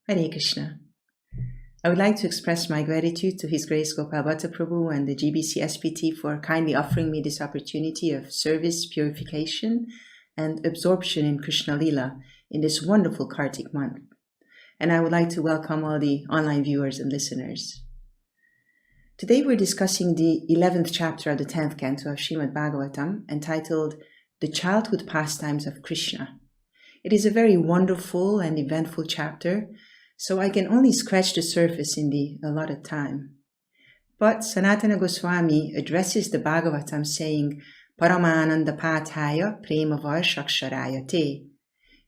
Hare Krishna. I would like to express my gratitude to His Grace Gopal Bhatta Prabhu and the GBC SPT for kindly offering me this opportunity of service, purification, and absorption in Krishna Lila in this wonderful Kartik month. And I would like to welcome all the online viewers and listeners. Today we're discussing the 11th chapter of the 10th canto of Srimad Bhagavatam, entitled The Childhood Pastimes of Krishna. It is a very wonderful and eventful chapter, so I can only scratch the surface in the allotted time. But Sanatana Goswami addresses the Bhagavatam saying, Paramananda Pathaya Prema Varshaksharaya Te.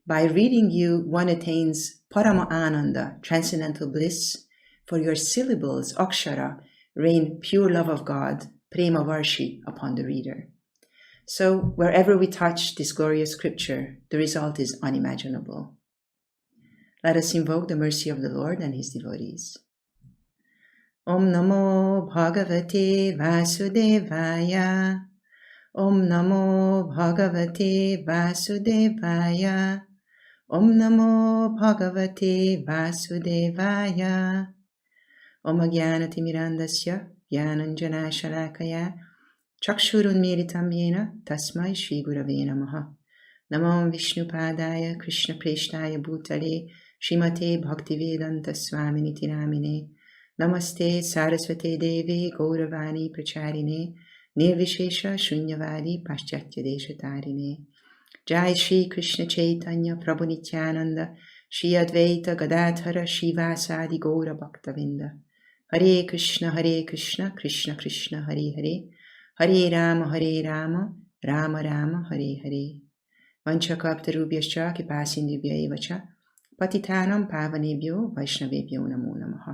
By reading you, one attains Parama Ananda, transcendental bliss. For your syllables, Akshara, rain pure love of God, Prema Varshi, upon the reader. So wherever we touch this glorious scripture, the result is unimaginable. Let us invoke the mercy of the Lord and His devotees. Om Namo Bhagavate Vasudevaya. Om Namo Bhagavate Vasudevaya. Om Namo Bhagavate Vasudevaya. Om Agyanati Mirandasya Gyananjana Shalakaya Chakshurun Miritam Yena Tasmai Shri Gurave Namaha. Namo Vishnu Padaya Krishna Preshtaya Bhutale Srimate Bhaktivedanta Swaminiti Namine. Namaste Saraswate Deve Gauravani Pracharine Nirvishesha Shunyavadi Paschatya Deshatarine. Jai Shri Krishna Chaitanya Prabhu Nityananda Shri Advaita Gadadhara Shivasadi Gaura Bhaktavinda. Hare Krishna Krishna Krishna Hare Hare Hare Rama Rama Rama Hare Hare. Vanchakaptarubhyascha kipasindibhya evacha patitanam pavanebhyo Vaishnavebhyo namo namaha.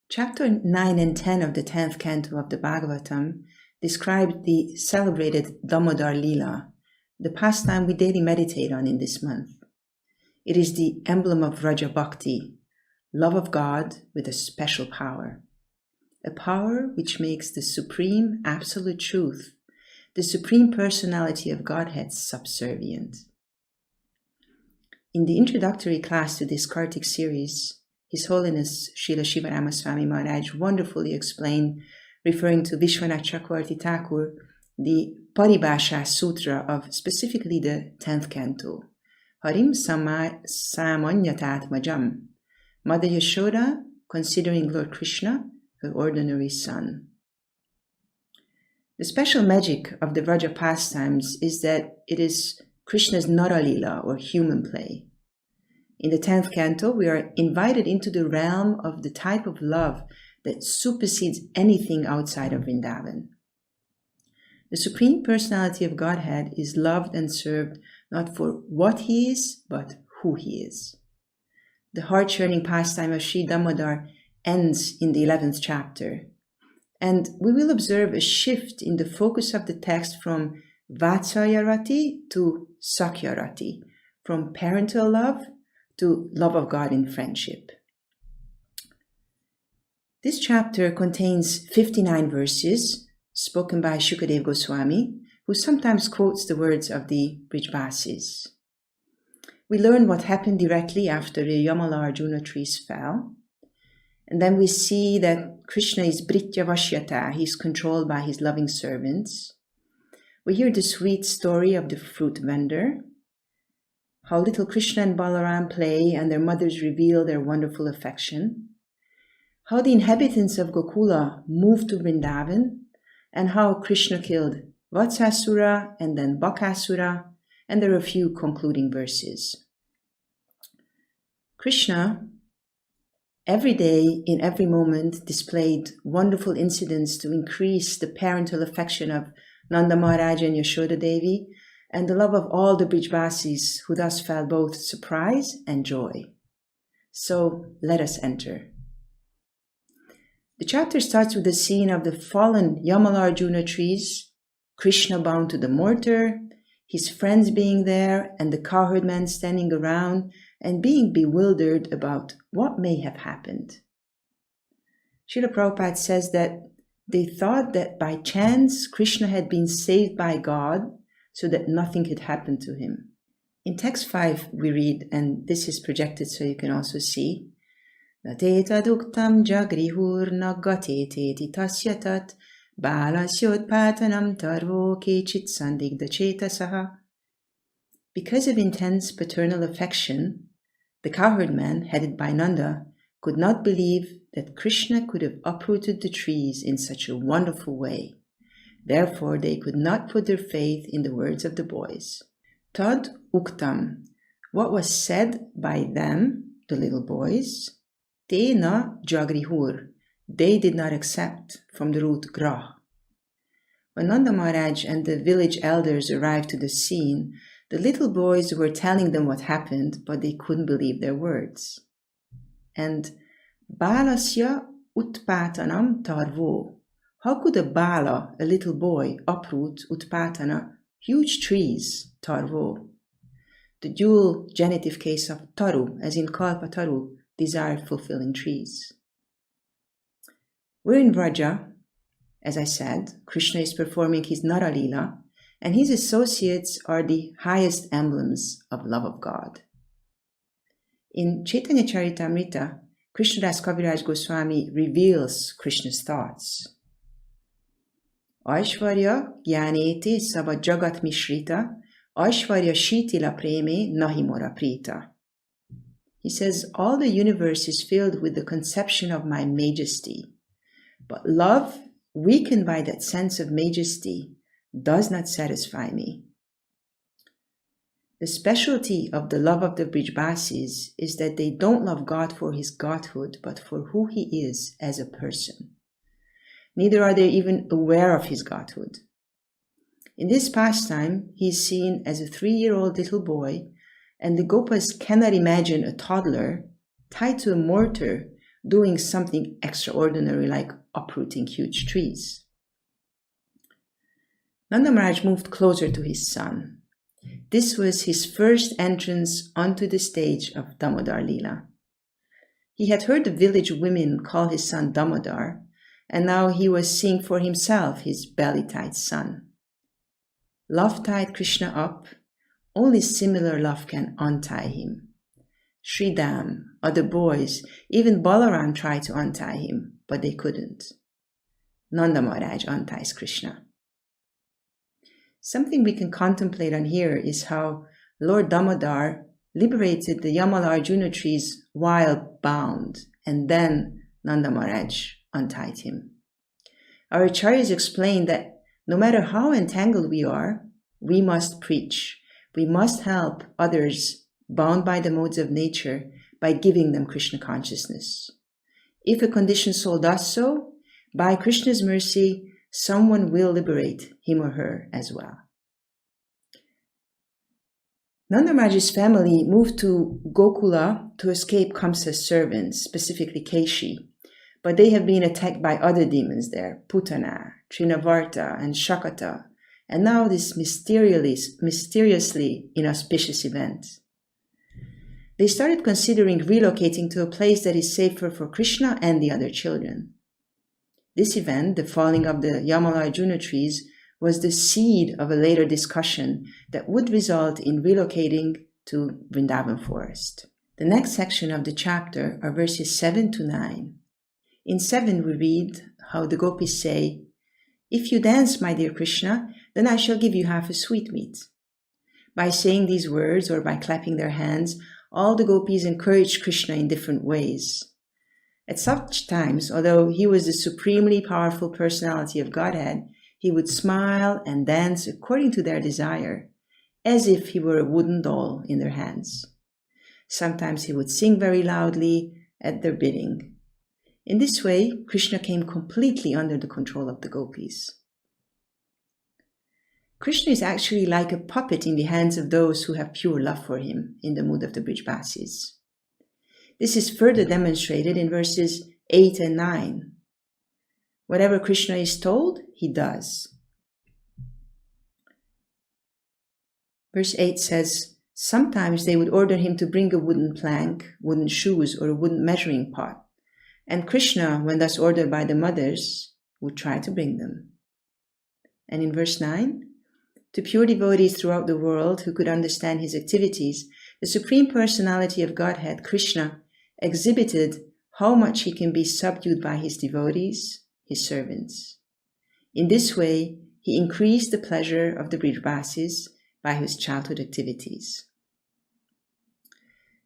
Chapter 9 and 10 of the 10th canto of the Bhagavatam describe the celebrated Damodar Lila, the pastime we daily meditate on in this month. It is the emblem of Vraja Bhakti, love of God with a special power. A power which makes the supreme absolute truth, the supreme personality of Godhead, subservient. In the introductory class to this Kartik series, His Holiness Srila Sivarama Swami Maharaja wonderfully explained, referring to Vishwanath Chakravarti Thakur, the Paribhasha Sutra of specifically the 10th canto. Harim Samanyatatmajam. Mother Yashoda considering Lord Krishna her ordinary son. The special magic of the Vraja pastimes is that it is Krishna's Nara-lila, or human play. In the 10th canto, we are invited into the realm of the type of love that supersedes anything outside of Vrindavan. The Supreme Personality of Godhead is loved and served not for what He is, but who He is. The heart-churning pastime of Sri Damodar ends in the 11th chapter, and we will observe a shift in the focus of the text from Vatsāyarati to Sakyarati, from parental love to love of God in friendship. This chapter contains 59 verses spoken by Shukadeva Goswami, who sometimes quotes the words of the Brijvasis. We learn what happened directly after the Yamala Arjuna trees fell, and then we see that Krishna is Britya Vashyata, he is controlled by his loving servants. We hear the sweet story of the fruit vendor, how little Krishna and Balaram play and their mothers reveal their wonderful affection, how the inhabitants of Gokula moved to Vrindavan, and how Krishna killed Vatsāsura and then Bakāsura, and there are a few concluding verses. Krishna, every day, in every moment, displayed wonderful incidents to increase the parental affection of Nanda Maharaja and Yashoda Devi, and the love of all the Brijvasis, who thus felt both surprise and joy. So let us enter. The chapter starts with the scene of the fallen Yamala Arjuna trees, Krishna bound to the mortar, his friends being there, and the cowherd men standing around and being bewildered about what may have happened. Srila Prabhupada says that they thought that by chance Krishna had been saved by God so that nothing had happened to him. In text 5 we read, and this is projected so you can also see, Nateta duktam jagrihur naggateti tasyatat balasyot patanam tarvo kechit sandigda chetasaha. Because of intense paternal affection, the cowherd man, headed by Nanda, could not believe that Krishna could have uprooted the trees in such a wonderful way. Therefore, they could not put their faith in the words of the boys. Tad uktam, what was said by them, the little boys, te na jagrihur, they did not accept, from the root grah. When Nanda Maharaj and the village elders arrived to the scene, the little boys were telling them what happened, but they couldn't believe their words. And balasya utpatanam tarvo. How could a bala, a little boy, uproot utpatana, huge trees, tarvo? The dual genitive case of taru, as in kalpa taru, desire-fulfilling trees. We're in Vraja. As I said, Krishna is performing his Nara Lila, and his associates are the highest emblems of love of God. In Chaitanya Charitamrita, Krishnadas Kaviraj Goswami reveals Krishna's thoughts. Aishvarya jnaneti sava jagat mishrita, Aishvarya shitila preme nahimora prita. He says, all the universe is filled with the conception of my majesty, but love, weakened by that sense of majesty, does not satisfy me. The specialty of the love of the Brijbasis is that they don't love God for his godhood, but for who he is as a person. Neither are they even aware of his godhood. In this pastime, he is seen as a 3-year-old little boy, and the Gopas cannot imagine a toddler tied to a mortar doing something extraordinary like uprooting huge trees. Nanda Maharaj moved closer to his son. This was his first entrance onto the stage of Damodar Lila. He had heard the village women call his son Damodar, and now he was seeing for himself his belly-tied son. Love tied Krishna up. Only similar love can untie him. Sridham, other boys, even Balaram tried to untie him, but they couldn't. Nanda Maharaj unties Krishna. Something we can contemplate on here is how Lord Damodar liberated the Yamala-Arjuna trees while bound, and then Nanda Maharaj untied him. Our acharyas explain that no matter how entangled we are, we must preach. We must help others bound by the modes of nature by giving them Krishna consciousness. If a conditioned soul does so, by Krishna's mercy, someone will liberate him or her as well. Nanda Maharaj's family moved to Gokula to escape Kamsa's servants, specifically Keshi, but they have been attacked by other demons there, Putana, Trinavarta, and Shakata, and now this mysteriously inauspicious event. They started considering relocating to a place that is safer for Krishna and the other children. This event, the falling of the Yamala-Arjuna trees, was the seed of a later discussion that would result in relocating to Vrindavan forest. The next section of the chapter are verses 7 to 9. In 7 we read how the gopis say, "If you dance, my dear Krishna, then I shall give you half a sweetmeat." By saying these words or by clapping their hands, all the gopis encouraged Krishna in different ways. At such times, although he was the supremely powerful personality of Godhead, he would smile and dance according to their desire, as if he were a wooden doll in their hands. Sometimes he would sing very loudly at their bidding. In this way, Krishna came completely under the control of the gopis. Krishna is actually like a puppet in the hands of those who have pure love for him in the mood of the Brijbasis. This is further demonstrated in verses 8 and 9. Whatever Krishna is told, he does. Verse 8 says, sometimes they would order him to bring a wooden plank, wooden shoes, or a wooden measuring pot. And Krishna, when thus ordered by the mothers, would try to bring them. And in verse 9, To pure devotees throughout the world who could understand his activities, the Supreme Personality of Godhead, Krishna, exhibited how much he can be subdued by his devotees, his servants. In this way, he increased the pleasure of the Brij-vasis by his childhood activities.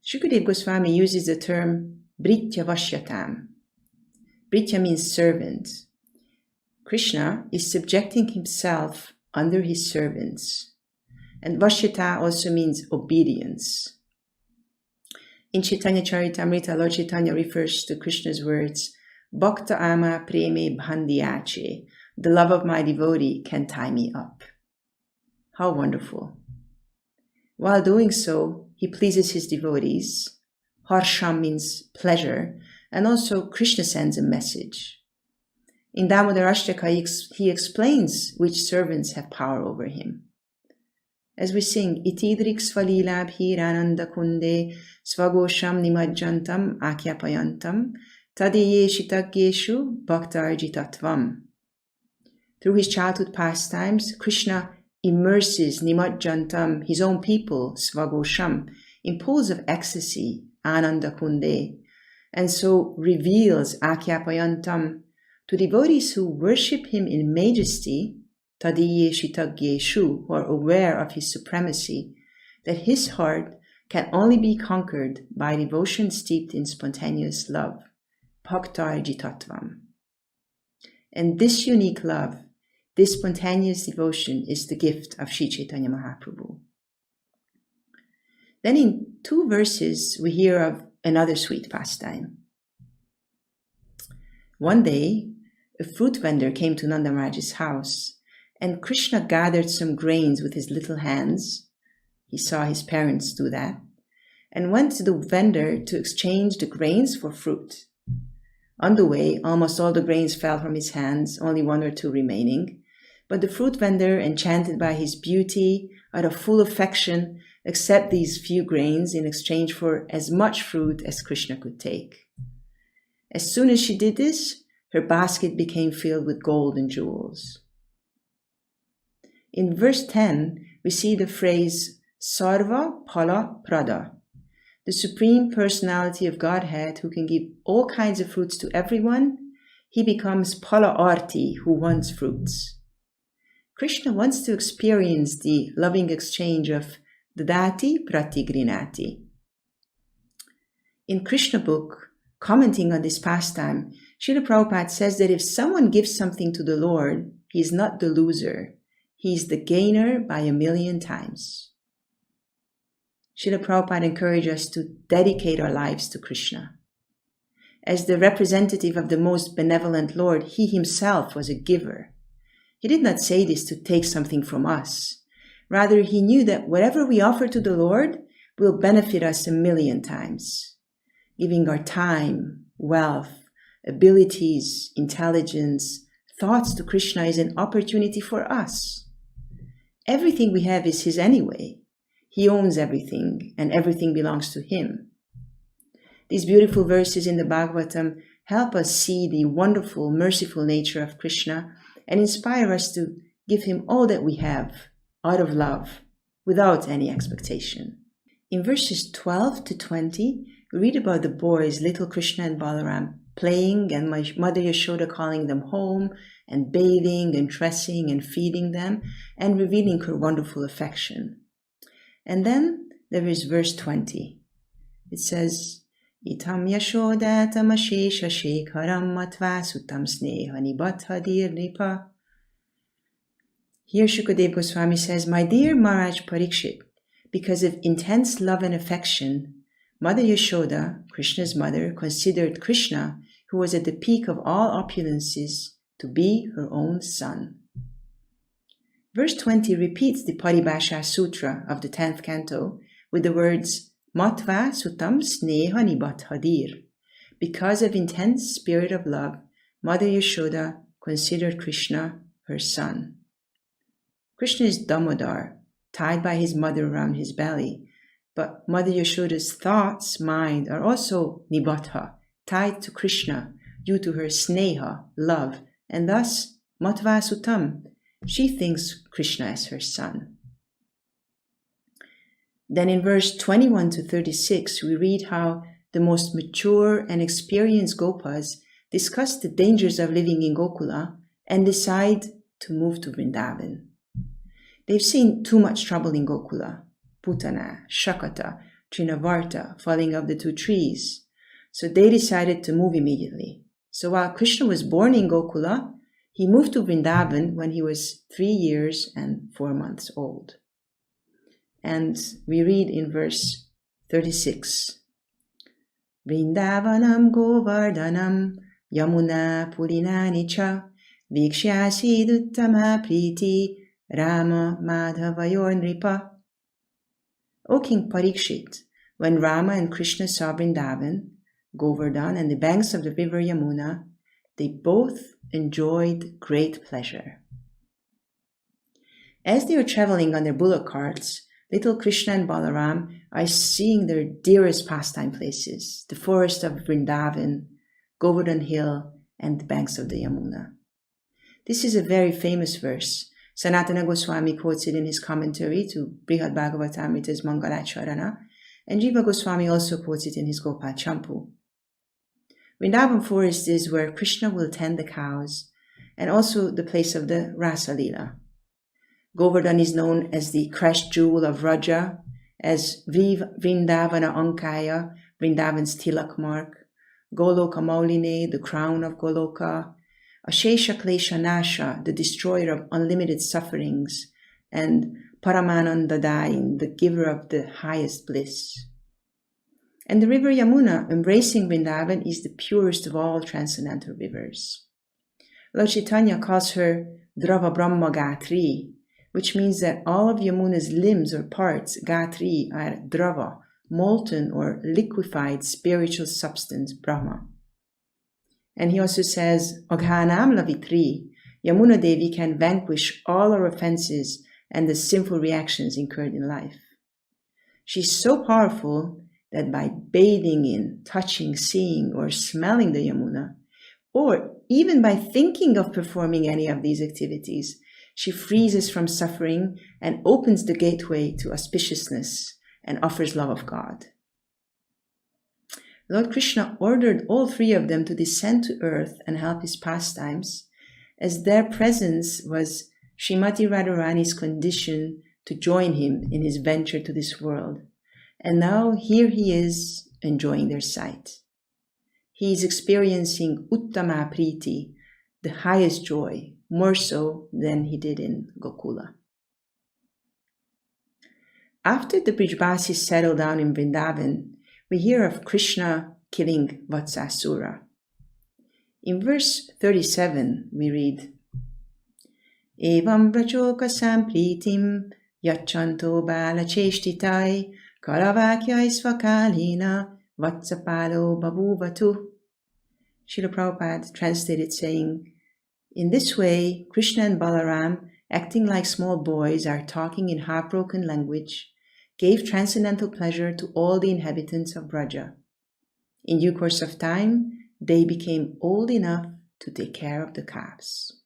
Shukadeva Goswami uses the term Britya Vashyatam. Britya means servant. Krishna is subjecting himself under his servants. And Vashyata also means obedience. In Chaitanya Charitamrita, Lord Chaitanya refers to Krishna's words, Bhakta ama preme bhandyache. The love of my devotee can tie me up. How wonderful. While doing so, he pleases his devotees. Harsham means pleasure, and also Krishna sends a message. In Damodarashtaka, he explains which servants have power over him. As we sing, Itidrik svalilabhi rananda kunde svagosham nimajjantam akyapayantam tadiyeshitagyeshu Bhakta-tattvam. Through his childhood pastimes, Krishna immerses nimajjantam, his own people, svagosham, in pools of ecstasy, ananda kunde, and so reveals akyapayantam to devotees who worship him in majesty, tadiyeshitagyeshu, who are aware of his supremacy, that his heart can only be conquered by devotion steeped in spontaneous love, Bhakta-tattvam. And this unique love, this spontaneous devotion, is the gift of Sri Chaitanya Mahaprabhu. Then in 2 verses, we hear of another sweet pastime. One day, a fruit vendor came to Nanda Maharaj's house, and Krishna gathered some grains with his little hands. He saw his parents do that, and went to the vendor to exchange the grains for fruit. On the way, almost all the grains fell from his hands, only 1 or 2 remaining. But the fruit vendor, enchanted by his beauty, out of full affection, accepted these few grains in exchange for as much fruit as Krishna could take. As soon as she did this, her basket became filled with gold and jewels. In verse 10, we see the phrase Sarva Phala Prada, the Supreme Personality of Godhead who can give all kinds of fruits to everyone. He becomes Phala Arti, who wants fruits. Krishna wants to experience the loving exchange of Dadati Pratigrinati. In Krishna book, commenting on this pastime, Srila Prabhupada says that if someone gives something to the Lord, he is not the loser. He is the gainer by 1,000,000 times. Srila Prabhupada encourages us to dedicate our lives to Krishna. As the representative of the most benevolent Lord, he himself was a giver. He did not say this to take something from us. Rather, he knew that whatever we offer to the Lord will benefit us 1,000,000 times. Giving our time, wealth, abilities, intelligence, thoughts to Krishna is an opportunity for us. Everything we have is his anyway. He owns everything, and everything belongs to him. These beautiful verses in the Bhagavatam help us see the wonderful, merciful nature of Krishna and inspire us to give him all that we have, out of love, without any expectation. In verses 12 to 20, we read about the boys, little Krishna and Balaram, playing, and my mother Yashoda calling them home, and bathing and dressing and feeding them, and revealing her wonderful affection. And then there is verse 20. It says, Itam Yashoda tamashesha shekharam Vatsāsura snehani bathadir nipa. Here Shukadeva Goswami says, My dear Maharaj Parikshit, because of intense love and affection, Mother Yashoda, Krishna's mother, considered Krishna, who was at the peak of all opulences, to be her own son. Verse 20 repeats the Paribhasha Sutra of the 10th canto with the words Matva Sutam Sneha Nibathadir. Because of intense spirit of love, Mother Yashoda considered Krishna her son. Krishna is Damodar, tied by his mother around his belly, but Mother Yashoda's thoughts, mind, are also Nibatha, tied to Krishna due to her sneha, love, and thus Matva Sutam. She thinks Krishna as her son. Then in verse 21 to 36, we read how the most mature and experienced Gopas discuss the dangers of living in Gokula and decide to move to Vrindavan. They've seen too much trouble in Gokula, Putana, Shakata, Trinavarta, falling of the 2 trees. So they decided to move immediately. So while Krishna was born in Gokula, he moved to Vrindavan when he was 3 years and 4 months old. And we read in verse 36, Vrindavanam Govardhanam Yamuna Purinani cha Vikshyasi Duttama Priti Rama Madhavayor Nripa. O King Parikshit, when Rama and Krishna saw Vrindavan, Govardhan, and the banks of the river Yamuna, they both enjoyed great pleasure. As they were traveling on their bullock carts, little Krishna and Balaram are seeing their dearest pastime places, the forest of Vrindavan, Govardhan Hill, and the banks of the Yamuna. This is a very famous verse. Sanatana Goswami quotes it in his commentary to Bṛhad-Bhāgavatāmṛta's Mangalacharana, and Jiva Goswami also quotes it in his Gopal Champu. Vrindavan forest is where Krishna will tend the cows, and also the place of the Rasa Lila. Govardhan is known as the crest jewel of Vraja, as Vrindavana Ankaya, Vrindavan's tilak mark, Goloka Mauline, the crown of Goloka, Ashesha Klesha Nasha, the destroyer of unlimited sufferings, and Paramananda Dain, the giver of the highest bliss. And the river Yamuna, embracing Vrindavan, is the purest of all transcendental rivers. Lord Chaitanya calls her Drava Brahma Gatri, which means that all of Yamuna's limbs or parts, Gatri, are Drava, molten or liquefied spiritual substance, Brahma. And he also says, Aghanam Lavitri, Yamuna Devi can vanquish all our offenses and the sinful reactions incurred in life. She's so powerful that by bathing in, touching, seeing, or smelling the Yamuna, or even by thinking of performing any of these activities, she frees us from suffering and opens the gateway to auspiciousness and offers love of God. Lord Krishna ordered all 3 of them to descend to earth and help his pastimes, as their presence was Srimati Radharani's condition to join him in his venture to this world. And now here he is enjoying their sight. He is experiencing Uttama Priti, the highest joy, more so than he did in Gokula. After the Brijbasis settled down in Vrindavan, we hear of Krishna killing Vatsāsura. In verse 37, we read, Evam Vrachoka Sampritim Yachanto Bala Cheshtitai Karavakya Isvakalina Vatsapalo Babuvatu. Srila Prabhupada translated saying, in this way, Krishna and Balaram, acting like small boys, are talking in half-broken language, gave transcendental pleasure to all the inhabitants of Vraja. In due course of time, they became old enough to take care of the calves.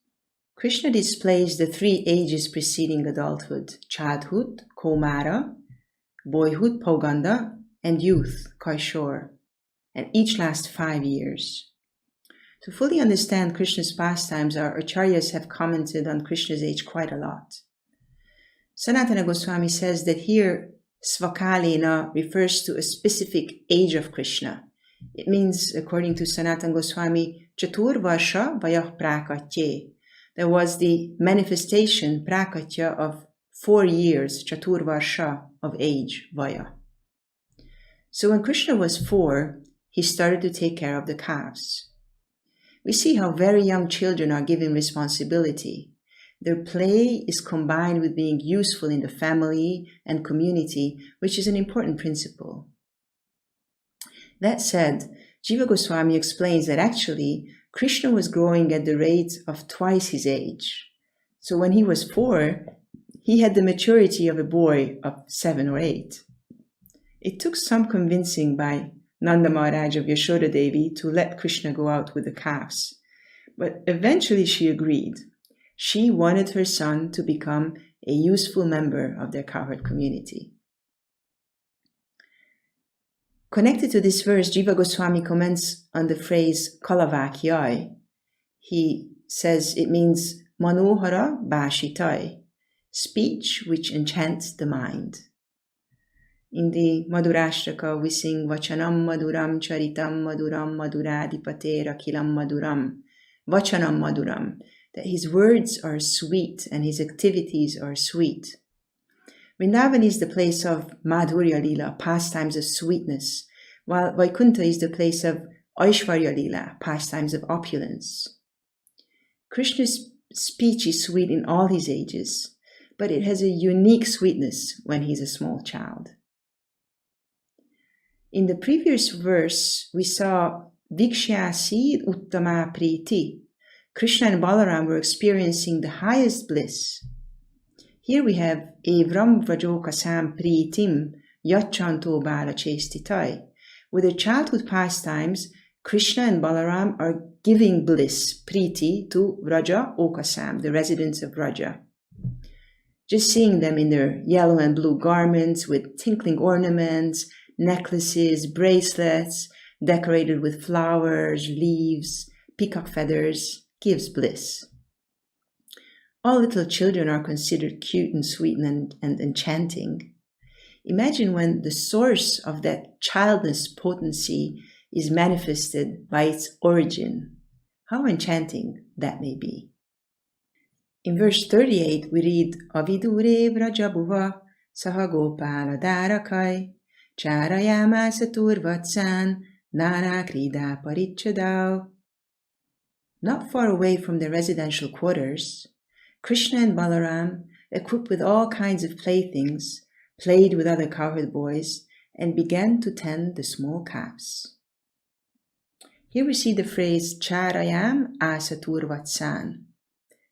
Krishna displays the 3 ages preceding adulthood, childhood, Kaumara, boyhood, Pauganda, and youth, Kaishor, and each lasts 5 years. To fully understand Krishna's pastimes, our acharyas have commented on Krishna's age quite a lot. Sanatana Goswami says that here, Svakalina refers to a specific age of Krishna. It means, according to Sanatana Goswami, Chatur Varsha Vayah Prakatye. There was the manifestation, Prakatya, of 4 years, Chatur Varsha, of age, Vaya. So when Krishna was 4, he started to take care of the calves. We see how very young children are given responsibility. Their play is combined with being useful in the family and community, which is an important principle. That said, Jiva Goswami explains that actually Krishna was growing at the rate of twice his age. So when he was 4, he had the maturity of a boy of 7 or 8. It took some convincing by Nanda Maharaja of Yashoda Devi to let Krishna go out with the calves. But eventually she agreed. She wanted her son to become a useful member of their cowherd community. Connected to this verse, Jiva Goswami comments on the phrase Kalavakyai. He says it means Manohara Bhashitai, speech which enchants the mind. In the Madhurashtaka, we sing Vachanam Madhuram Charitam Madhuram Madhuradipatera Kilam Madhuram, Vachanam Madhuram, that his words are sweet and his activities are sweet. Vrindavan is the place of Madhurya Lila, pastimes of sweetness, while Vaikuntha is the place of Aishvarya Lila, pastimes of opulence. Krishna's speech is sweet in all his ages, but it has a unique sweetness when he's a small child. In the previous verse, we saw Vikshyasi Uttama Priti. Krishna and Balaram were experiencing the highest bliss. Here we have Evram Vrajokasam Pritim Yachanto Bala Chestitai. With their childhood pastimes, Krishna and Balaram are giving bliss, Priti, to Vraja Okasam, the residents of Vraja. Just seeing them in their yellow and blue garments with tinkling ornaments, necklaces, bracelets, decorated with flowers, leaves, peacock feathers, gives bliss. All little children are considered cute and sweet and enchanting. Imagine when the source of that childless potency is manifested by its origin. How enchanting that may be. In verse 38, we read, Avidure Vraja-bhuva Sahagopala Darakai Chārayāmāsa Turvatsān Nāna Krīdā Parichadau. Not far away from the residential quarters, Krishna and Balaram, equipped with all kinds of playthings, played with other cowherd boys and began to tend the small calves. Here we see the phrase Chārayam asa turvatsan.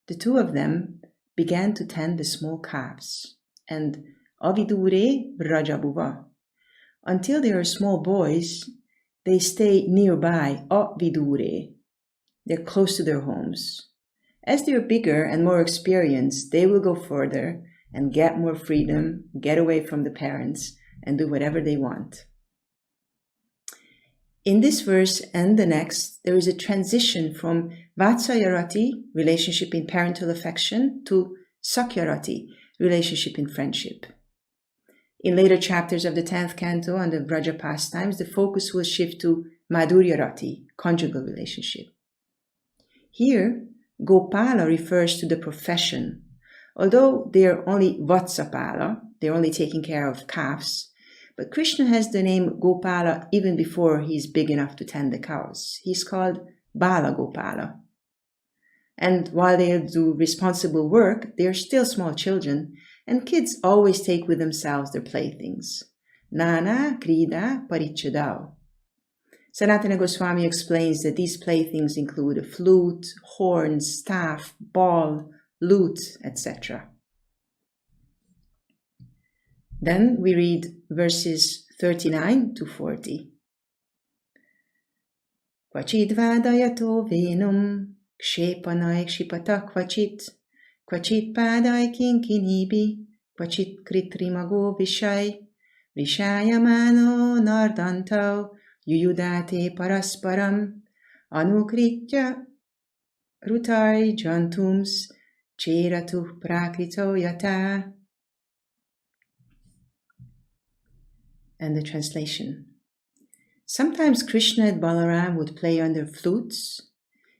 The two of them began to tend the small calves, and Avidure Vraja-bhuva. Until they are small boys, they stay nearby, Avidure. They're close to their homes. As they're bigger and more experienced, they will go further and get more freedom, get away from the parents, and do whatever they want. In this verse and the next, there is a transition from Vatsayarati, relationship in parental affection, to Sakyarati, relationship in friendship. In later chapters of the 10th canto on the Vraja pastimes, the focus will shift to Madhuryarati, conjugal relationship. Here, Gopala refers to the profession. Although they are only Vatsapala, they're only taking care of calves, but Krishna has the name Gopala even before he's big enough to tend the cows. He's called Bala Gopala. And while they do responsible work, they are still small children, and kids always take with themselves their playthings. Nana Krida Parichadau. Sanatana Goswami explains that these playthings include a flute, horns, staff, ball, lute, etc. Then we read verses 39 to 40. Kvachid vadayato venum, kshepanai kshipata kvachit, kvachit padai kinkinibi, kvachit kritrimago vishai, vishayamano nardantau, yuyudate parasparam, anukritya rutai jantums, cheratuh prakrito yata. And the translation. Sometimes Krishna and Balaram would play on their flutes.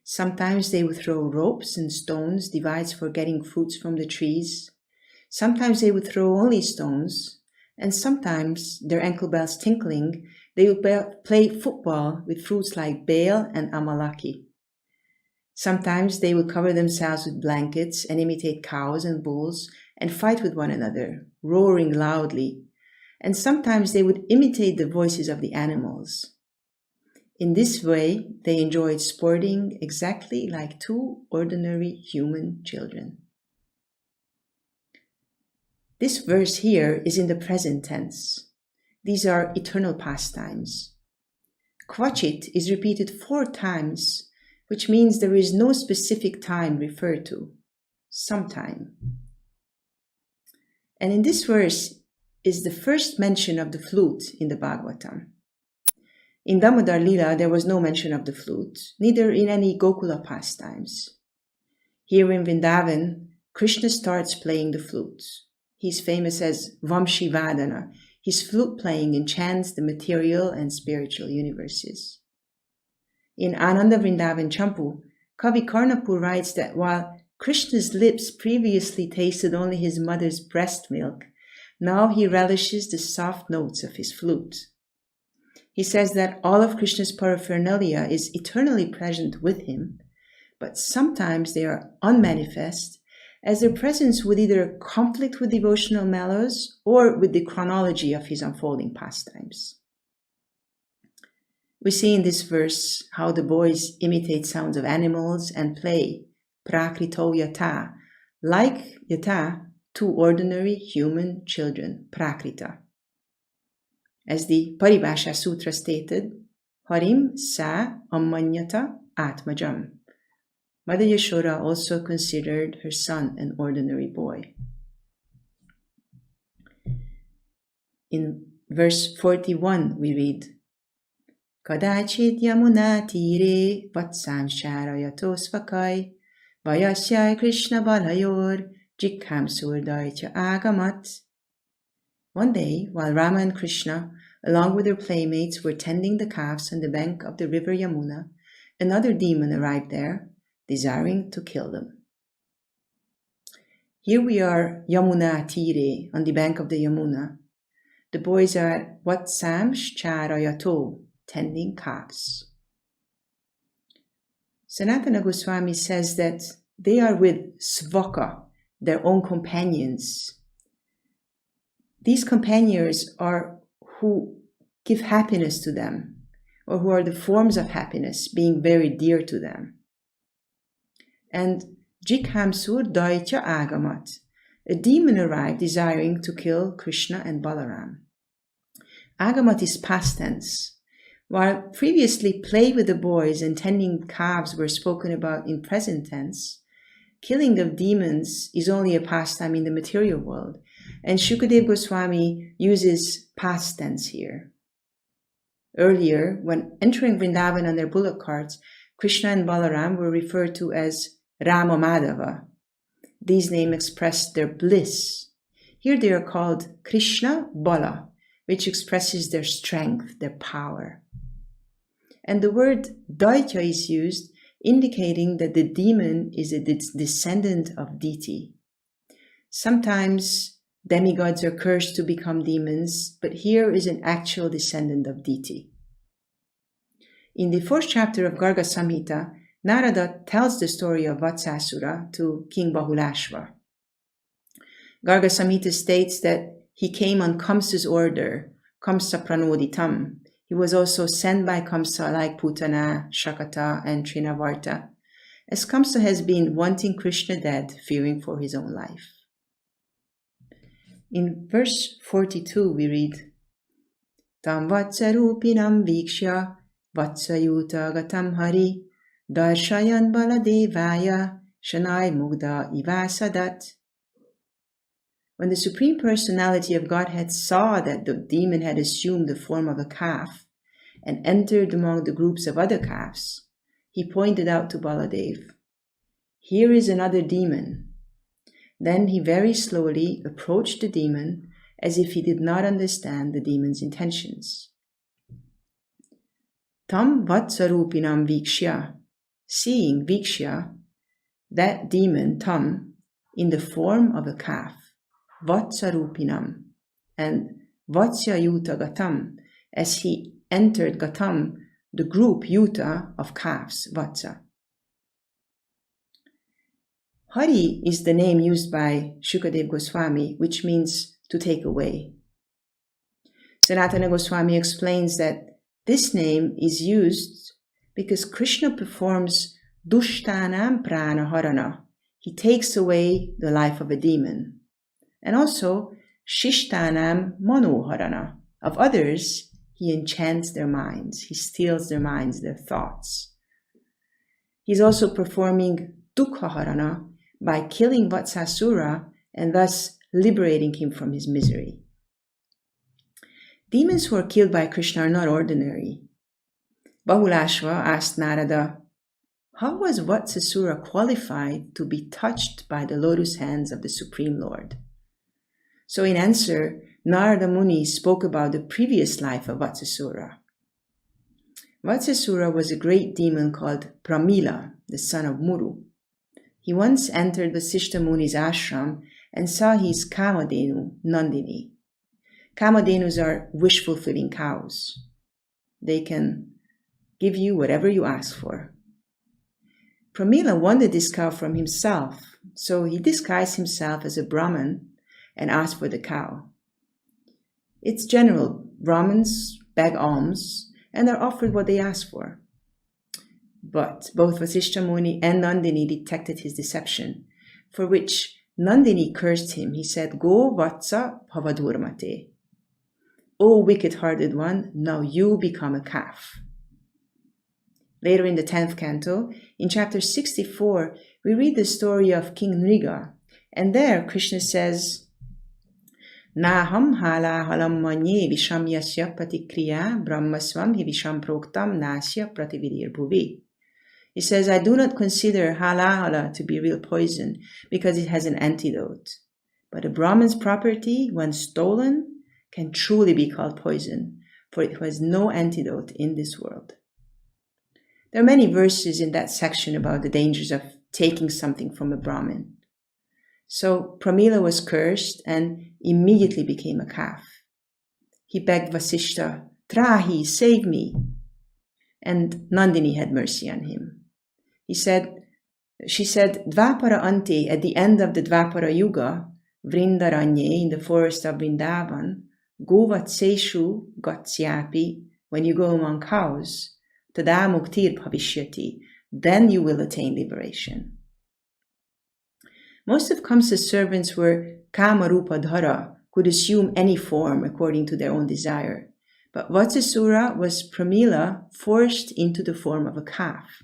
Sometimes they would throw ropes and stones, divides for getting fruits from the trees. Sometimes they would throw only stones. And sometimes, their ankle bells tinkling, they would play football with fruits like bale and amalaki. Sometimes they would cover themselves with blankets and imitate cows and bulls and fight with one another, roaring loudly. And sometimes they would imitate the voices of the animals. In this way, they enjoyed sporting exactly like two ordinary human children. This verse here is in the present tense. These are eternal pastimes. Kvachit is repeated 4 times, which means there is no specific time referred to. sometime. And in this verse is the first mention of the flute in the Bhagavatam. In Damodar Lila, there was no mention of the flute, neither in any Gokula pastimes. Here in Vrindavan, Krishna starts playing the flute. He's famous as Vamshi Vadana. His flute playing enchants the material and spiritual universes. In Ananda Vrindavan Champu, Kavi Karnapur writes that while Krishna's lips previously tasted only his mother's breast milk, now he relishes the soft notes of his flute. He says that all of Krishna's paraphernalia is eternally present with him, but sometimes they are unmanifest, as their presence would either conflict with devotional mellows or with the chronology of his unfolding pastimes. We see in this verse how the boys imitate sounds of animals and play prakrito yata, like yata, to ordinary human children, prakrita. As the Paribhasha Sutra stated, Harim sa ammanyata atmajam. Mother Yashoda also considered her son an ordinary boy. In verse 41 we read, Kadachit yamuna tire Vatsāsura svakai Vayasyai Krishna Valayor Jikham Daitya Agamat. One day, while Rama and Krishna, along with their playmates, were tending the calves on the bank of the river Yamuna, another demon arrived there, desiring to kill them. Here we are, Yamuna Tire, on the bank of the Yamuna. The boys are at Vatsāsura tending calves. Sanatana Goswami says that they are with Svaka, their own companions. These companions are who give happiness to them, or who are the forms of happiness, being very dear to them. And Jikhamsur Daitya Agamat, a demon arrived desiring to kill Krishna and Balaram. Agamat is past tense. While previously play with the boys and tending calves were spoken about in present tense, killing of demons is only a pastime in the material world, and Shukadeva Goswami uses past tense here. Earlier, when entering Vrindavan on their bullock carts, Krishna and Balaram were referred to as Rama Madhava. These names express their bliss. Here they are called Krishna Bala, which expresses their strength, their power. And the word Daitya is used, indicating that the demon is a descendant of Deity. Sometimes demigods are cursed to become demons, but here is an actual descendant of Deity. In the 4th chapter of Garga Samhita, Narada tells the story of Vatsāsura to King Bahulashva. Garga Samhita states that he came on Kamsa's order, Kamsa Pranoditam. He was also sent by Kamsa like Putana, Shakata, and Trinavarta, as Kamsa has been wanting Krishna dead, fearing for his own life. In verse 42 we read, Tam Vatsarupinam Vikshya Vatsayuta Gatam Hari Darshayan Baladevaya Shanai Mugda Ivasadat. When the Supreme Personality of Godhead saw that the demon had assumed the form of a calf and entered among the groups of other calves, he pointed out to Baladev, "Here is another demon." Then he very slowly approached the demon as if he did not understand the demon's intentions. Tam Vatsarupinam Vikshya, seeing Vikshya, that demon, Tam, in the form of a calf, Vatsarupinam, and Vatsyayuta Gatam, as he entered Gatam, the group Yuta of calves, Vatsa. Hari is the name used by Shukadeva Goswami, which means to take away. Sanatana Goswami explains that this name is used because Krishna performs Dushtanam Prana Harana. He takes away the life of a demon. And also Shishtanam Manoharana. Of others, he enchants their minds. He steals their minds, their thoughts. He's also performing Dukhaharana, by killing Vatsāsura and thus liberating him from his misery. Demons who are killed by Krishna are not ordinary. Bahulashva asked Narada, how was Vatsāsura qualified to be touched by the lotus hands of the Supreme Lord? So in answer, Narada Muni spoke about the previous life of Vatsāsura. Vatsāsura was a great demon called Pramila, the son of Muru. He once entered Vasishta Muni's ashram and saw his Kamadenu, Nandini. Kamadenus are wish-fulfilling cows. They can give you whatever you ask for. Pramila wanted this cow from himself, so he disguised himself as a Brahman and asked for the cow. It's general. Brahmins beg alms and are offered what they ask for. But both Vasishta Muni and Nandini detected his deception, for which Nandini cursed him. He said, Go Vatsa Bhavadurmate. O wicked-hearted one, now you become a calf. Later in the 10th canto, in chapter 64, we read the story of King Nriga, and there Krishna says, Naham hala halam manye visham yasya pratikriya brahmasvam hi visham proktam nasya pratividir bhuvi. He says, I do not consider hala to be real poison because it has an antidote. But a Brahman's property, when stolen, can truly be called poison, for it has no antidote in this world. There are many verses in that section about the dangers of taking something from a Brahmin. So Pramila was cursed and immediately became a calf. He begged Vasishta, Trahi, save me. And Nandini had mercy on him. She said, Dvapara Ante, at the end of the Dvapara Yuga, Vrindaranye, in the forest of Vrindavan, Govatseshu Gatsyapi, when you go among cows, Tada Muktir Bhavishyati, then you will attain liberation. Most of Kamsa's servants were Kamarupa Dhara, could assume any form according to their own desire. But Vatsāsura was Pramila forced into the form of a calf.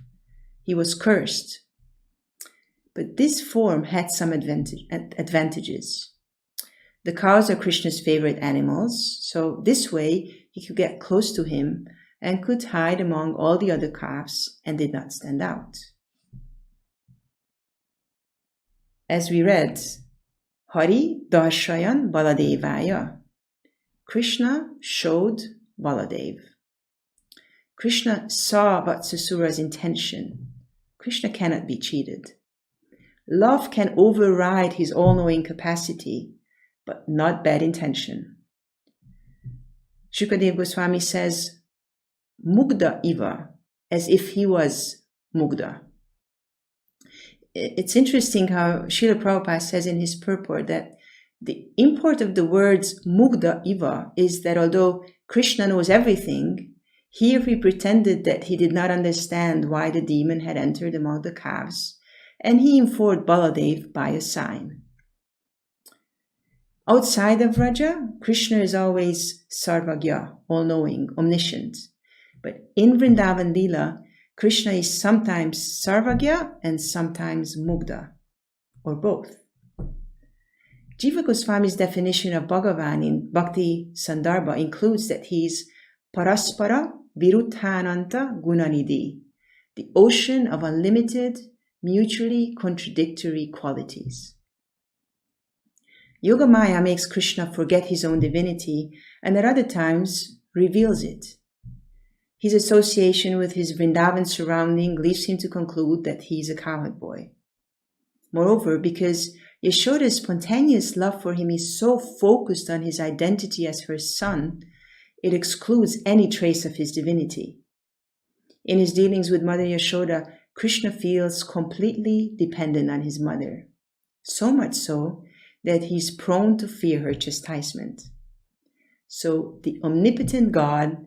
He was cursed. But this form had some advantages. The cows are Krishna's favorite animals, so this way he could get close to him and could hide among all the other calves and did not stand out. As we read, Hari Darshayan Baladevaya. Krishna showed Baladev. Krishna saw Vatsāsura's intention. Krishna cannot be cheated. Love can override his all-knowing capacity, but not bad intention. Shukadeva Goswami says, Mugda Iva, as if he was Mugda. It's interesting how Śrīla Prabhupāda says in his purport that the import of the words Mugda Iva is that although Krishna knows everything, here he pretended that he did not understand why the demon had entered among the calves, and he informed Baladev by a sign. Outside of Vraja, Krishna is always Sarvagya, all-knowing, omniscient. But in Vrindavan Lila, Krishna is sometimes Sarvagya and sometimes Mugda, or both. Jiva Goswami's definition of Bhagavan in Bhakti Sandarbha includes that he is Paraspara Viruthananta Gunanidhi, the ocean of unlimited, mutually contradictory qualities. Yogamaya makes Krishna forget his own divinity and at other times reveals it. His association with his Vrindavan surrounding leads him to conclude that he is a cowherd boy. Moreover, because Yashoda's spontaneous love for him is so focused on his identity as her son, it excludes any trace of his divinity. In his dealings with Mother Yashoda, Krishna feels completely dependent on his mother, so much so that he is prone to fear her chastisement. So the omnipotent God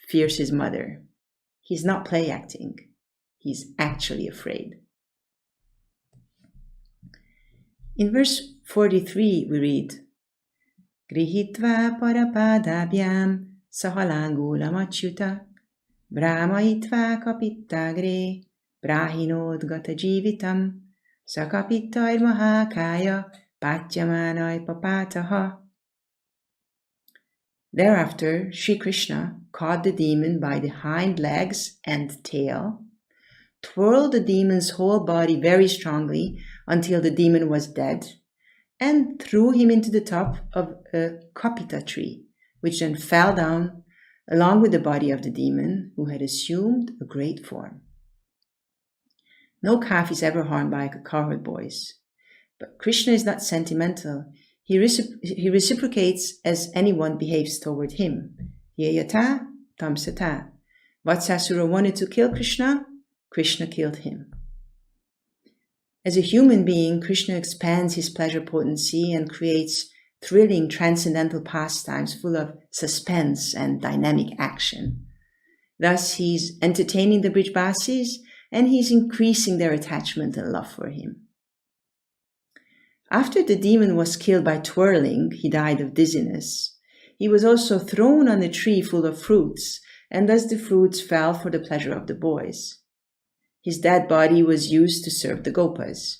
fears his mother. He's not play acting. He's actually afraid. In verse 43 we read, Grihitva parapadabhyam sahalangulam achyuta brahmaitva kapittagre brahinod gata jivitam Sakapittai mahakaya patyamanai papataha. Thereafter, Sri Krishna caught the demon by the hind legs and tail, twirled the demon's whole body very strongly until the demon was dead, and threw him into the top of a kapita tree, which then fell down along with the body of the demon, who had assumed a great form. No calf is ever harmed by cowherd boys, but Krishna is not sentimental. He reciprocates as anyone behaves toward him. Yeyata tamsata. Vatsāsura wanted to kill Krishna, Krishna killed him. As a human being, Krishna expands his pleasure potency and creates thrilling transcendental pastimes full of suspense and dynamic action. Thus, he's entertaining the Brijbasis and he's increasing their attachment and love for him. After the demon was killed by twirling, he died of dizziness. He was also thrown on a tree full of fruits, and thus the fruits fell for the pleasure of the boys. His dead body was used to serve the gopas.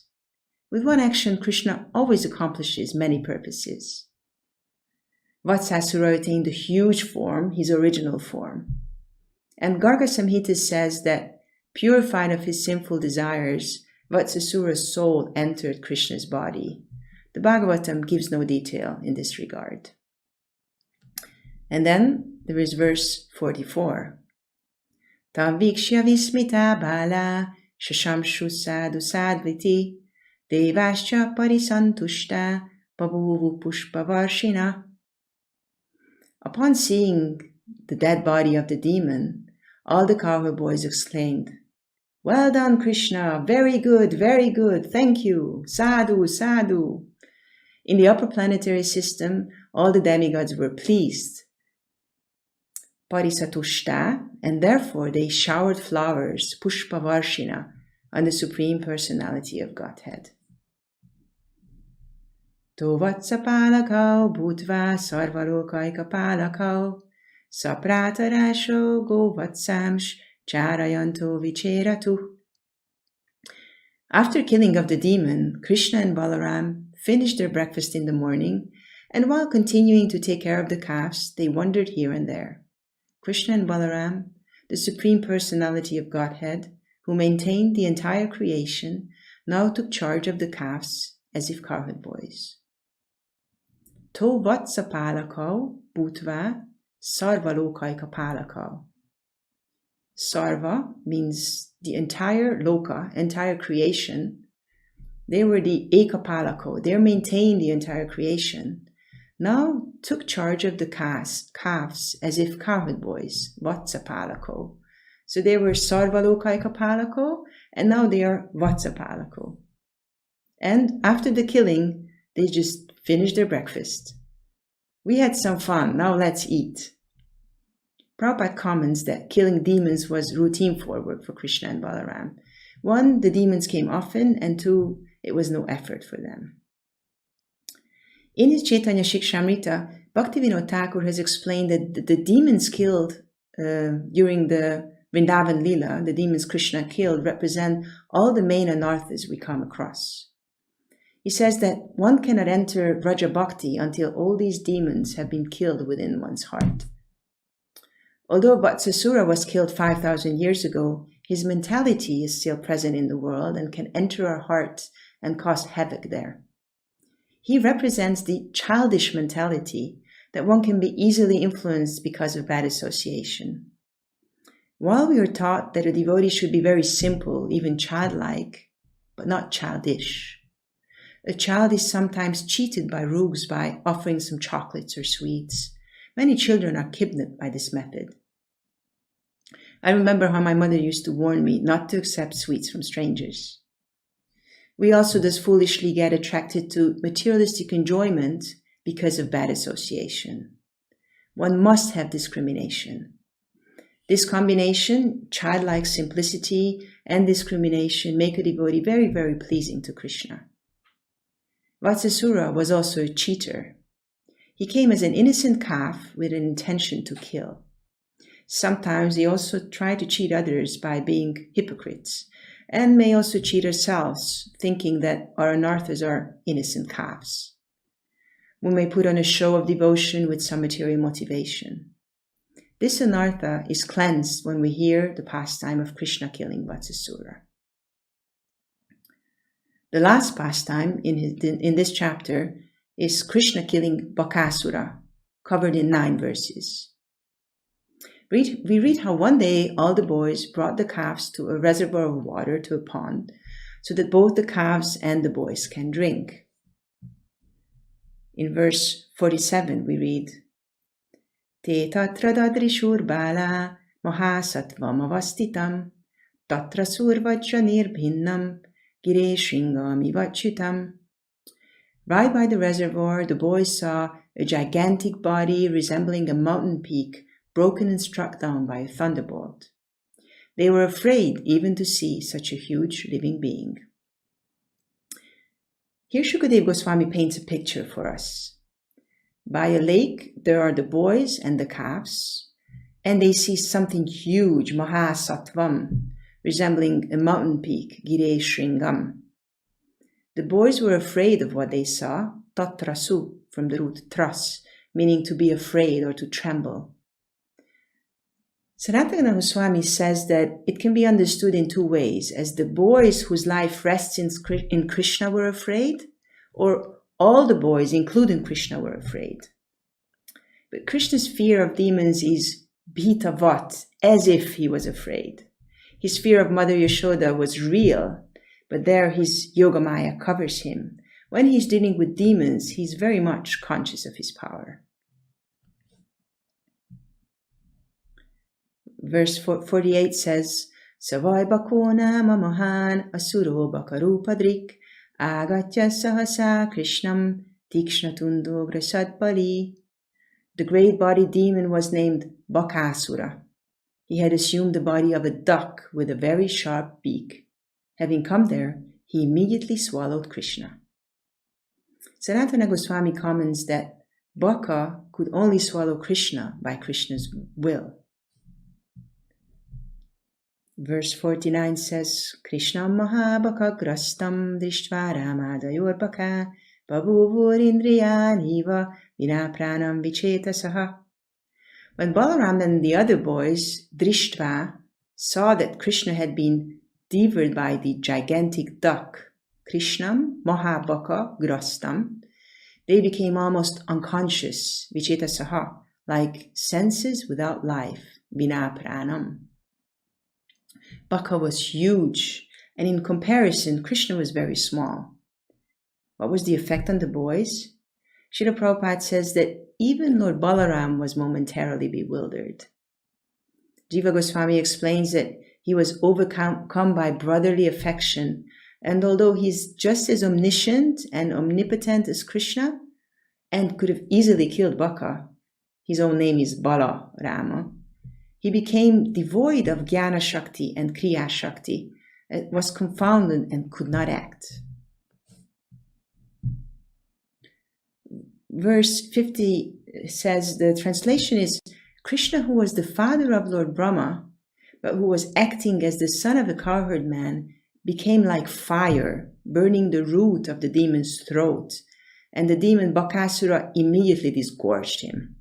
With one action, Krishna always accomplishes many purposes. Vatsāsura attained a huge form, his original form. And Garga Samhita says that, purified of his sinful desires, Vatsāsura's soul entered Krishna's body. The Bhagavatam gives no detail in this regard. And then there is verse 44. Tam vikshya vismita bala shashamshu sadhu sadviti devascha parisantushta babhuvu pushpavarshina. Upon seeing the dead body of the demon, all the cowherd boys exclaimed, "Well done, Krishna, very good, thank you, sadhu, sadhu." In the upper planetary system, all the demigods were pleased, parisatushta, and therefore they showered flowers, pushpavarshina, on the Supreme Personality of Godhead. To vatsapalakau bhutva sarvalokaikapalakau sapratarasho go vatsamsh charayanto vicheratu. After killing of the demon, Krishna and Balaram finished their breakfast in the morning, and while continuing to take care of the calves, they wandered here and there. Krishna and Balaram, the Supreme Personality of Godhead, who maintained the entire creation, now took charge of the calves as if cowherd boys. To vatsapalakau bhutva sarvalokaikapalakau. Sarva means the entire loka, entire creation. They were the ekapalako. They maintained the entire creation. Now took charge of the calves as if cowherd boys, vatsapalako. So they were sarvalokaikapalako, and now they are vatsapalako. And after the killing, they just finished their breakfast. We had some fun, now let's eat. Prabhupada comments that killing demons was routine work for Krishna and Balaram. 1, the demons came often, and 2, it was no effort for them. In his Chaitanya Shikshamrita, Bhaktivedanta Thakur has explained that the demons killed during the Vrindavan Lila, the demons Krishna killed, represent all the main anarthas we come across. He says that one cannot enter Vraja Bhakti until all these demons have been killed within one's heart. Although Vatsāsura was killed 5,000 years ago, his mentality is still present in the world and can enter our hearts and cause havoc there. He represents the childish mentality that one can be easily influenced because of bad association. While we are taught that a devotee should be very simple, even childlike, but not childish, a child is sometimes cheated by rogues by offering some chocolates or sweets. Many children are kidnapped by this method. I remember how my mother used to warn me not to accept sweets from strangers. We also thus foolishly get attracted to materialistic enjoyment because of bad association. One must have discrimination. This combination, childlike simplicity and discrimination, make a devotee very, very pleasing to Krishna. Vatsāsura was also a cheater. He came as an innocent calf with an intention to kill. Sometimes he also tried to cheat others by being hypocrites. and may also cheat ourselves, thinking that our anarthas are innocent calves. We may put on a show of devotion with some material motivation. This anartha is cleansed when we hear the pastime of Krishna killing Vatsāsura. The last pastime in this chapter is Krishna killing Bakāsura, covered in 9 verses. We read how one day all the boys brought the calves to a reservoir of water, to a pond, so that both the calves and the boys can drink. In verse 47 we read, Te tatra dadrishur bala mahasattvam avastitam tatra survajra nirbhinnam gire shringam ivachutam. Right by the reservoir, the boys saw a gigantic body resembling a mountain peak, broken and struck down by a thunderbolt. They were afraid even to see such a huge living being. Here Shukadeva Goswami paints a picture for us. By a lake, there are the boys and the calves, and they see something huge, Mahasattvam, resembling a mountain peak, Gire Shringam. The boys were afraid of what they saw, Tatrasu, from the root tras, meaning to be afraid or to tremble. Sanatana Goswami says that it can be understood in 2 ways, as the boys whose life rests in Krishna were afraid, or all the boys, including Krishna, were afraid. But Krishna's fear of demons is bhitavat, as if he was afraid. His fear of Mother Yashoda was real, but there his Yogamaya covers him. When he's dealing with demons, he's very much conscious of his power. Verse 48 says, Savai bakona mamahan asuro bakarupadrik agatya sahasa krishnam tikshnatundu grasadpali. The great body demon was named Bakāsura. He had assumed the body of a duck with a very sharp beak. Having come there, he immediately swallowed Krishna. Sanatana Goswami comments that Baka could only swallow Krishna by Krishna's will. Verse 49 says, Krishnam mahabaka grastam drishtva ramadayor baka babuvur indriyaniva vina pranam vichetasaha. When Balaram and the other boys, Drishtva, saw that Krishna had been devoured by the gigantic duck, Krishnam mahabaka grastam, they became almost unconscious, vichetasaha, like senses without life, vina pranam. Baka was huge, and in comparison, Krishna was very small. What was the effect on the boys? Srila Prabhupada says that even Lord Balaram was momentarily bewildered. Jiva Goswami explains that he was overcome by brotherly affection, and although he's just as omniscient and omnipotent as Krishna, and could have easily killed Baka, his own name is Balarama, he became devoid of Jnana Shakti and Kriya Shakti, was confounded and could not act. Verse 50 says, the translation is, Krishna, who was the father of Lord Brahma, but who was acting as the son of a cowherd man, became like fire, burning the root of the demon's throat, and the demon Bakāsura immediately disgorged him.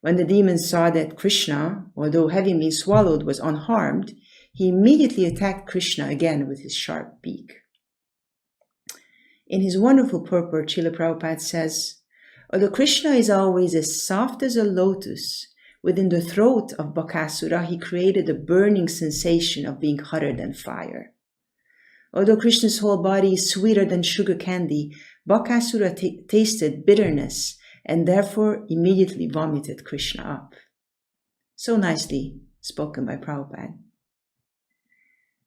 When the demon saw that Krishna, although having been swallowed, was unharmed, he immediately attacked Krishna again with his sharp beak. In his wonderful purport, Śrīla Prabhupāda says, although Krishna is always as soft as a lotus, within the throat of Bakāsura he created a burning sensation of being hotter than fire. Although Krishna's whole body is sweeter than sugar candy, Bakāsura tasted bitterness and therefore immediately vomited Krishna up. So nicely spoken by Prabhupada.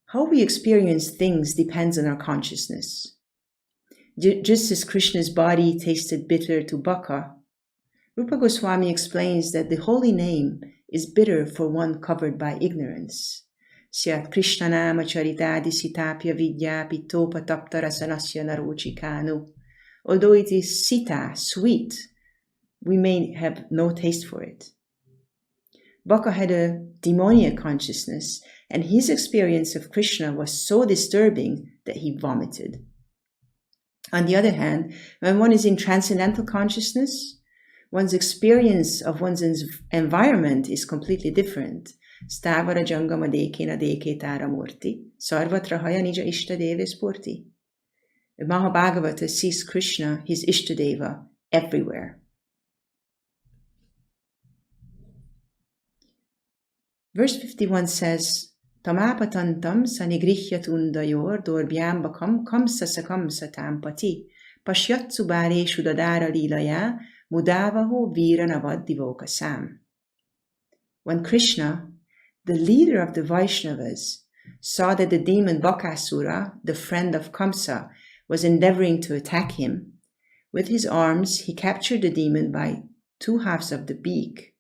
How we experience things depends on our consciousness. Just as Krishna's body tasted bitter to Baka, Rupa Goswami explains that the holy name is bitter for one covered by ignorance. Syat Krishna nama charitadi sitapya vidya pitopa taptara sanasya narochikanu. Although it is sita, sweet, we may have no taste for it. Baka had a demoniac consciousness, and his experience of Krishna was so disturbing that he vomited. On the other hand, when one is in transcendental consciousness, one's experience of one's environment is completely different. Stavara jangama dekena deketara murti, sarvatra haya nija ishtadeva spurti. The Mahabhagavata sees Krishna, his Ishtadeva, everywhere. Verse 51 says, Tamapatantam sanigrihyatунdayor dorbhyambakam kamsa sakamsa tampati pashyatsu bāreshu dadara līlaya mudavaho vīranavad divokasam. When Krishna, the leader of the Vaishnavas, saw that the demon Bakāsura, the friend of Kamsa, was endeavoring to attack him, with his arms he captured the demon by 2 halves of the beak,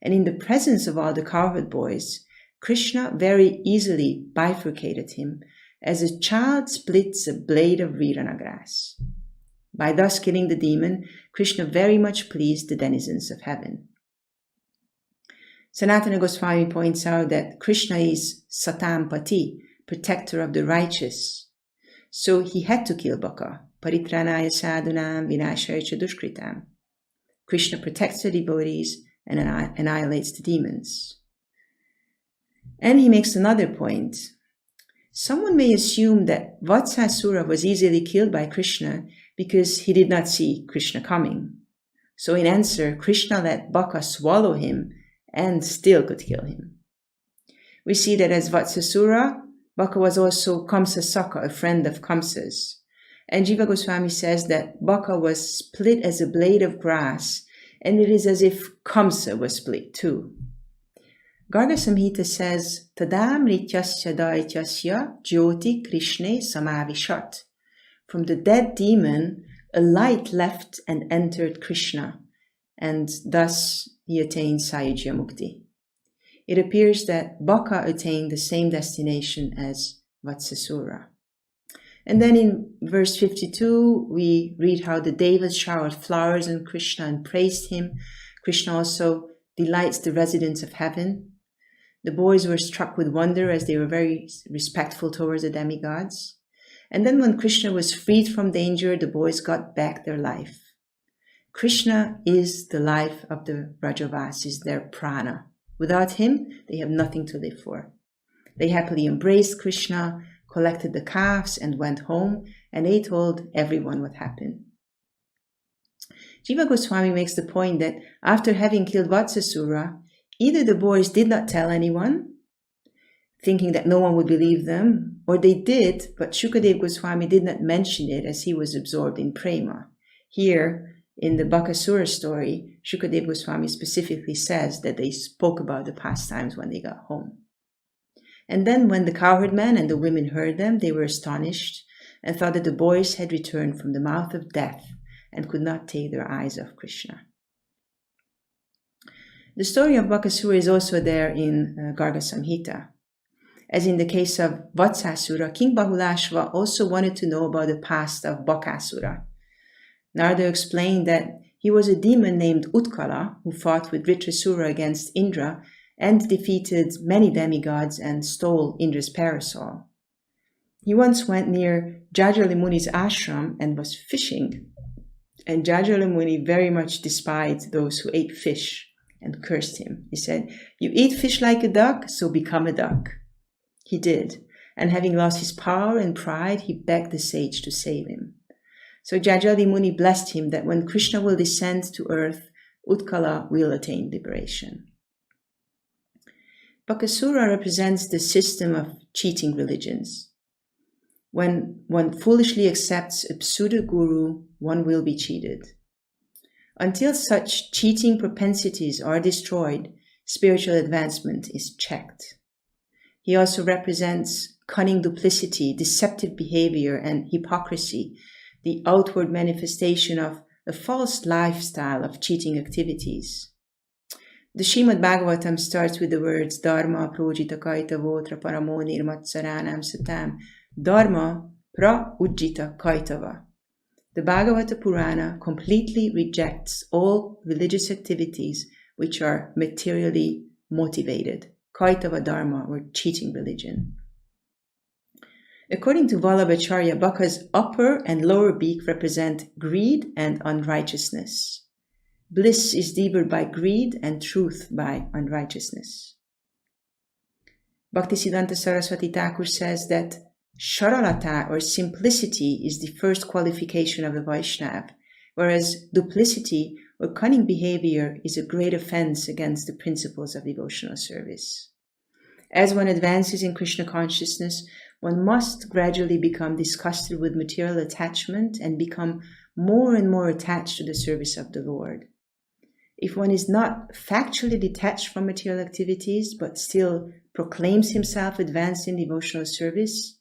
and in the presence of all the cowherd boys, Krishna very easily bifurcated him, as a child splits a blade of virana grass. By thus killing the demon, Krishna very much pleased the denizens of heaven. Sanatana Goswami points out that Krishna is Satampati, protector of the righteous. So he had to kill Baka. Paritranaya sadhunam vinashaya dushkritam. Krishna protects the devotees and annihilates the demons. And he makes another point. Someone may assume that Vatsāsura was easily killed by Krishna because he did not see Krishna coming. So in answer, Krishna let Baka swallow him and still could kill him. We see that as Vatsāsura, Baka was also Kamsa Saka, a friend of Kamsa's. And Jiva Goswami says that Baka was split as a blade of grass, and it is as if Kamsa was split too. Garga Samhita says, Tadam rityasya daityasya jyoti Krishne samavishat. From the dead demon, a light left and entered Krishna, and thus he attained Sayujya Mukti. It appears that Baka attained the same destination as Vatsāsura. And then in verse 52, we read how the Devas showered flowers on Krishna and praised him. Krishna also delights the residents of heaven. The boys were struck with wonder as they were very respectful towards the demigods. And then when Krishna was freed from danger, the boys got back their life. Krishna is the life of the Vrajavasis, their prana. Without him, they have nothing to live for. They happily embraced Krishna, collected the calves and went home, and they told everyone what happened. Jiva Goswami makes the point that after having killed Vatsāsura, either the boys did not tell anyone, thinking that no one would believe them, or they did, but Shukadeva Goswami did not mention it as he was absorbed in prema. Here, in the Bakāsura story, Shukadeva Goswami specifically says that they spoke about the pastimes when they got home. And then when the cowherd men and the women heard them, they were astonished and thought that the boys had returned from the mouth of death and could not take their eyes off Krishna. The story of Bakāsura is also there in Garga Samhita. As in the case of Vatsāsura, King Bahulashva also wanted to know about the past of Bakāsura. Narada explained that he was a demon named Utkala who fought with Vritrasura against Indra and defeated many demigods and stole Indra's parasol. He once went near Jajali Muni's ashram and was fishing, and Jajali Muni very much despised those who ate fish and cursed him. He said, "You eat fish like a duck, so become a duck." He did, and having lost his power and pride, he begged the sage to save him. So Jajali Muni blessed him that when Krishna will descend to earth, Utkala will attain liberation. Bakāsura represents the system of cheating religions. When one foolishly accepts a pseudo-guru, one will be cheated. Until such cheating propensities are destroyed, spiritual advancement is checked. He also represents cunning duplicity, deceptive behavior, and hypocrisy, the outward manifestation of a false lifestyle of cheating activities. The Srimad Bhagavatam starts with the words Dharma projita kaitavotra paramo nirmatsaranam satam Dharma pra ujjita kaitava. The Bhagavata Purana completely rejects all religious activities which are materially motivated, Kaitava dharma, or cheating religion. According to Vallabhacharya, Baka's upper and lower beak represent greed and unrighteousness. Bliss is delivered by greed and truth by unrighteousness. Bhaktisiddhanta Saraswati Thakur says that Sharalata, or simplicity, is the first qualification of a Vaishnava, whereas duplicity or cunning behavior is a great offense against the principles of devotional service. As one advances in Krishna consciousness, one must gradually become disgusted with material attachment and become more and more attached to the service of the Lord. If one is not factually detached from material activities, but still proclaims himself advanced in devotional service,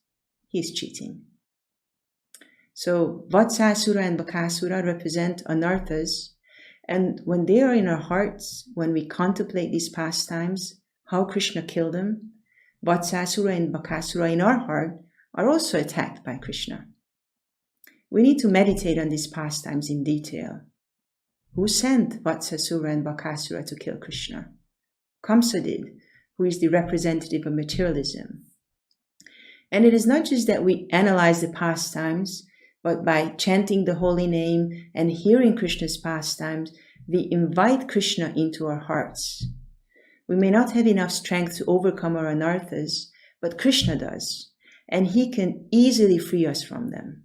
he is cheating. So Vatsāsura and Bakāsura represent anarthas, and when they are in our hearts, when we contemplate these pastimes, how Krishna killed them, Vatsāsura and Bakāsura in our heart are also attacked by Krishna. We need to meditate on these pastimes in detail. Who sent Vatsāsura and Bakāsura to kill Krishna? Kamsa did, who is the representative of materialism. And it is not just that we analyze the pastimes, but by chanting the holy name and hearing Krishna's pastimes, we invite Krishna into our hearts. We may not have enough strength to overcome our anarthas, but Krishna does, and he can easily free us from them.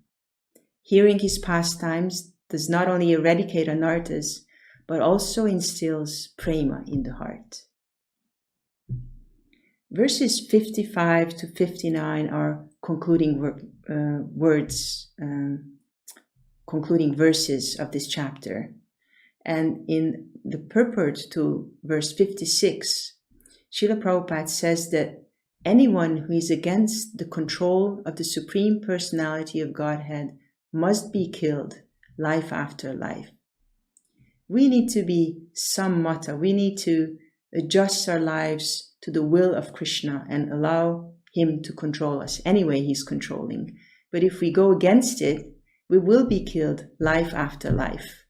Hearing his pastimes does not only eradicate anarthas, but also instills prema in the heart. Verses 55 to 59 are concluding concluding verses of this chapter. And in the purport to verse 56, Śrīla Prabhupāda says that anyone who is against the control of the Supreme Personality of Godhead must be killed life after life. We need to be sammata. We need to adjust our lives to the will of Krishna and allow him to control us. Anyway, he's controlling. But if we go against it, we will be killed life after life.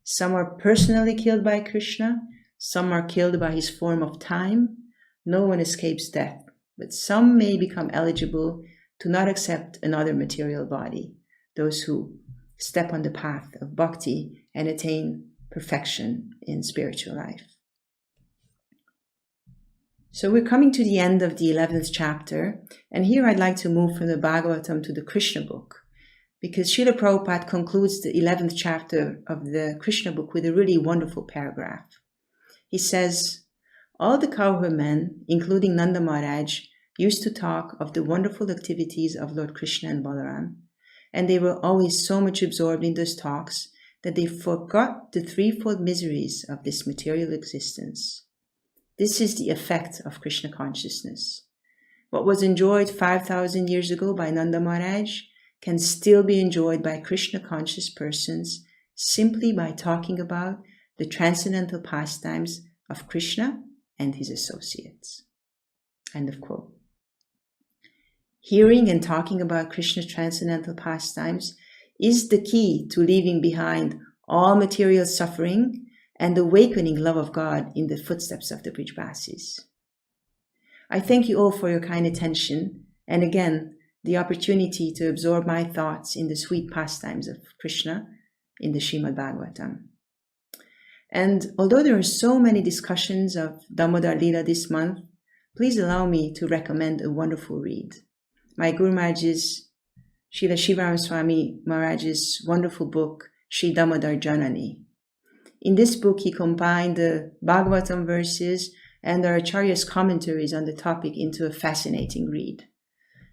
Some are personally killed by Krishna. Some are killed by his form of time. No one escapes death. But some may become eligible to not accept another material body. Those who step on the path of bhakti and attain perfection in spiritual life. So we're coming to the end of the 11th chapter, and here I'd like to move from the Bhagavatam to the Krishna book, because Śrīla Prabhupāda concludes the 11th chapter of the Krishna book with a really wonderful paragraph. He says, all the cowherd men, including Nanda Maharaj, used to talk of the wonderful activities of Lord Krishna and Balaram, and they were always so much absorbed in those talks that they forgot the threefold miseries of this material existence. This is the effect of Krishna consciousness. What was enjoyed 5,000 years ago by Nanda Maharaj can still be enjoyed by Krishna conscious persons simply by talking about the transcendental pastimes of Krishna and his associates. End of quote. Hearing and talking about Krishna's transcendental pastimes is the key to leaving behind all material suffering and awakening love of God in the footsteps of the Brijvasis. I thank you all for your kind attention, and again, the opportunity to absorb my thoughts in the sweet pastimes of Krishna in the Srimad Bhagavatam. And although there are so many discussions of Damodar Lila this month, please allow me to recommend a wonderful read. My Guru Maharaj's, Srila Sivarama Swami Maharaj's wonderful book, Sri Damodar Janani. In this book, he combined the Bhagavatam verses and our Acharya's commentaries on the topic into a fascinating read.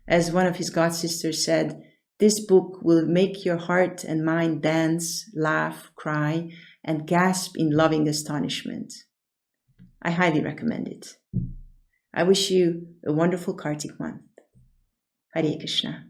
As one of his god sisters said, this book will make your heart and mind dance, laugh, cry, and gasp in loving astonishment. I highly recommend it. I wish you a wonderful Kartik month. Hare Krishna.